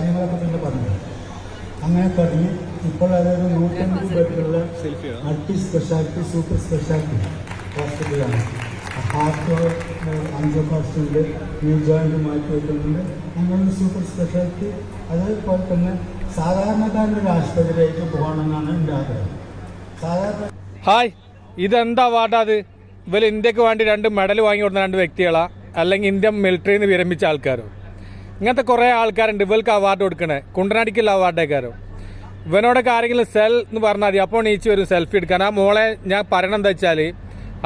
കാര്യങ്ങളൊക്കെ പിന്നെ പറഞ്ഞു. അങ്ങനെ പറഞ്ഞ് ഇപ്പോൾ അതൊരു 150 ബെഡുള്ള മൾട്ടി സ്പെഷ്യാലിറ്റി സൂപ്പർ സ്പെഷ്യാലിറ്റി ഹോസ്പിറ്റലാണ്. ഹാർട്ട് ആൻജിയോപ്ലാസ്റ്റി ന്യൂ ജോയിൻറ്റ് മാറ്റി വയ്ക്കുന്നുണ്ട്. അങ്ങനെ സൂപ്പർ സ്പെഷ്യാലിറ്റി അതേപോലെ തന്നെ സാധാരണക്കാരുടെ ഒരു ആശുപത്രിയിലേക്ക് പോകണമെന്നാണ് എൻ്റെ ആഗ്രഹം. സാധാരണ ഹായ്, ഇതെന്താ അവാർഡ്? അത് ഇവർ ഇന്ത്യക്ക് വേണ്ടി 2 മെഡൽ വാങ്ങി കൊടുക്കുന്ന 2 വ്യക്തികളാ, അല്ലെങ്കിൽ ഇന്ത്യൻ മിലിറ്ററിയിൽ നിന്ന് വിരമിച്ച ആൾക്കാരോ? ഇങ്ങനത്തെ കുറേ ആൾക്കാരുണ്ട് ഇവർക്ക് അവാർഡ് കൊടുക്കണേ. കുണ്ടനാടിക്കുള്ള അവാർഡേക്കാരോ? ഇവനോടൊക്കെ ആരെങ്കിലും സെൽ എന്ന് പറഞ്ഞാൽ മതി, അപ്പോൾ നീച്ച് വരും സെൽഫി എടുക്കാൻ. ആ മോളെ ഞാൻ പറയണം എന്താ വെച്ചാൽ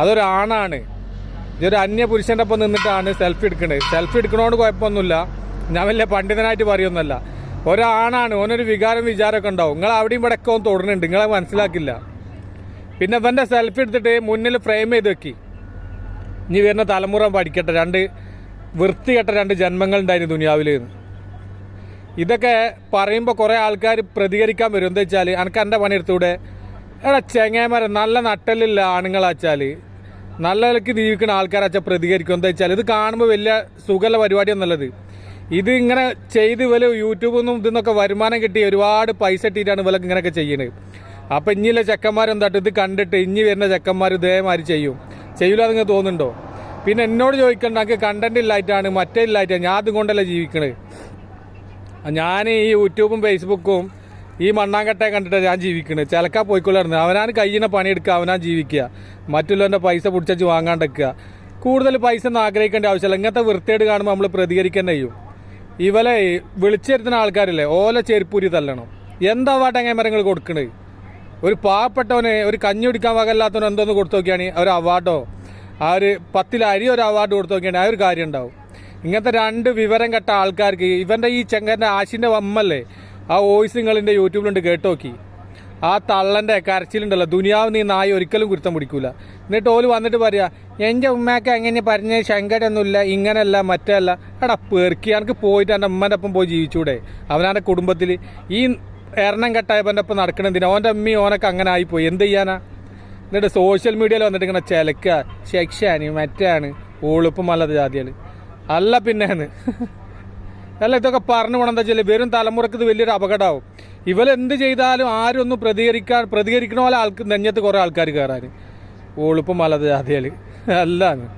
അതൊരാണാണ്, ഇതൊരു അന്യ പുരുഷൻ്റെ ഒപ്പം നിന്നിട്ടാണ് സെൽഫി എടുക്കണത്. സെൽഫി എടുക്കണോണ്ട് കുഴപ്പമൊന്നുമില്ല, ഞാൻ വലിയ പണ്ഡിതനായിട്ട് പറയുന്നല്ല. ഒരാണാണ്, ഓനൊരു വിചാരമൊക്കെ ഉണ്ടാവും. നിങ്ങൾ അവിടെയും ഇവിടെ ഒക്കെ ഒന്ന് തൊടുന്നുണ്ട്, നിങ്ങളെ മനസ്സിലാക്കില്ല. പിന്നെ ഇവൻ്റെ സെൽഫി എടുത്തിട്ട് മുന്നിൽ ഫ്രെയിം ചെയ്ത് വെക്കി. ഇനി വരുന്ന തലമുറ പഠിക്കട്ടെ, 2 വൃത്തികെട്ട 2 ജന്മങ്ങളുണ്ടായിരുന്നു ദുനിയാവിൽ നിന്ന്. ഇതൊക്കെ പറയുമ്പോൾ കുറേ ആൾക്കാർ പ്രതികരിക്കാൻ വരും. എന്താ വെച്ചാൽ എനിക്ക് എൻ്റെ പണിയെടുത്തൂടെ? എടാ ചെങ്ങേമാരെ, നല്ല നട്ടലില്ല ആണുങ്ങളാച്ചാൽ, നല്ല നിലയ്ക്ക് ജീവിക്കുന്ന ആൾക്കാരാച്ചാൽ പ്രതികരിക്കും. എന്താ വെച്ചാൽ ഇത് കാണുമ്പോൾ വലിയ സുഖമുള്ള പരിപാടിയൊന്നുമല്ലത്. ഇത് ഇങ്ങനെ ചെയ്ത് ഇവര് യൂട്യൂബിൽ നിന്നും ഇതിന്നൊക്കെ വരുമാനം കിട്ടി ഒരുപാട് പൈസ ഇട്ടിട്ടാണ് ഇവരൊക്കെ ഇങ്ങനെയൊക്കെ ചെയ്യുന്നത്. അപ്പം ഇനിയുള്ള ചെക്കന്മാരെന്താട്ട് ഇത് കണ്ടിട്ട് ഇനി വരുന്ന ചെക്കന്മാർ ഇതേമാതിരി ചെയ്യൂല അതിങ്ങനെ തോന്നുന്നുണ്ടോ? പിന്നെ എന്നോട് ചോദിക്കണ്ട, എനിക്ക് കണ്ടന്റ് ഇല്ലായിട്ടാണ് മറ്റേ ഇല്ലായിട്ടാണ്, ഞാൻ അതുകൊണ്ടല്ല ജീവിക്കണത്. ഞാൻ ഈ യൂട്യൂബും ഫേസ്ബുക്കും ഈ മണ്ണാങ്കട്ടയെ കണ്ടിട്ട് ഞാൻ ജീവിക്കണത്. ചിലക്കാ പോയിക്കൊള്ളിരുന്നത് അവനാണ് കയ്യിനെ പണിയെടുക്കുക, അവനാണ് ജീവിക്കുക, മറ്റുള്ളവൻ്റെ പൈസ പിടിച്ചു വാങ്ങാണ്ടെക്കുക. കൂടുതൽ പൈസ ഒന്നും ആഗ്രഹിക്കേണ്ട ആവശ്യമില്ല. ഇങ്ങനത്തെ വൃത്തിയേട് കാണുമ്പോൾ നമ്മൾ പ്രതികരിക്കാൻ ചെയ്യും. ഇവലെ വിളിച്ചിരുത്തുന്ന ആൾക്കാരില്ലേ, ഓല ചെരുപ്പൂരി തല്ലണം. എന്താ വാട്ടെ മരങ്ങൾ കൊടുക്കണത്? ഒരു പാവപ്പെട്ടവന്, ഒരു കഞ്ഞി കുടിക്കാൻ വകല്ലാത്തവന് എന്തോന്ന് കൊടുത്തു നോക്കിയാണ് ഒരു അവാർഡോ, ആ ഒരു 10 അരി ഒരു അവാർഡ് കൊടുത്തു നോക്കിയാണ് ആ ഒരു കാര്യം ഉണ്ടാവും. ഇങ്ങനത്തെ 2 വിവരം കെട്ട ആൾക്കാർക്ക് ഇവൻ്റെ ഈ ചെങ്കൻ്റെ ആശിൻ്റെ അമ്മല്ലേ, ആ വോയിസ് നിങ്ങളിൻ്റെ യൂട്യൂബിലുണ്ട്, കേട്ട് നോക്കി. ആ തള്ളൻ്റെ കരച്ചിലുണ്ടല്ലോ, ദുനിയാവ് നീ നായി ഒരിക്കലും കുരുത്തം പിടിക്കൂല. എന്നിട്ട് ഓല് വന്നിട്ട് പറയാ എൻ്റെ ഉമ്മയൊക്കെ എങ്ങനെ പറഞ്ഞ് ശങ്കരൊന്നുമില്ല, ഇങ്ങനെയല്ല മറ്റല്ല. എടാ പെറുക്കി, എനിക്ക് പോയിട്ട് എൻ്റെ ഉമ്മൻ്റെ ഒപ്പം പോയി ജീവിച്ചൂടെ? അവനാൻ്റെ കുടുംബത്തിൽ ഈ എണ്ണം കെട്ടായപ്പൻ്റെ ഒപ്പം നടക്കണെന്തിനാ? ഓൻ്റെ അമ്മയും ഓനൊക്കെ അങ്ങനെ ആയിപ്പോയി, എന്ത് ചെയ്യാനാ? എന്നിട്ട് സോഷ്യൽ മീഡിയയിൽ വന്നിട്ട് ഇങ്ങനെ ചിലക്കുക, ശിക്ഷാണ് മറ്റാണ് ഓളിപ്പം അല്ലാത്ത ജാതികൾ അല്ല. പിന്നെന്ന് അല്ല, ഇതൊക്കെ പറഞ്ഞു പോകണം. എന്താ വെച്ചാൽ വരും തലമുറക്ക് ഇത് വലിയൊരു അപകടമാവും. ഇവരെന്ത് ചെയ്താലും ആരും ഒന്നും പ്രതികരിക്കണ പോലെ നെഞ്ഞത്ത് കുറേ ആൾക്കാർ കയറാൻ ഓളിപ്പം അല്ലാത്ത ജാതികൾ അല്ലാന്ന്.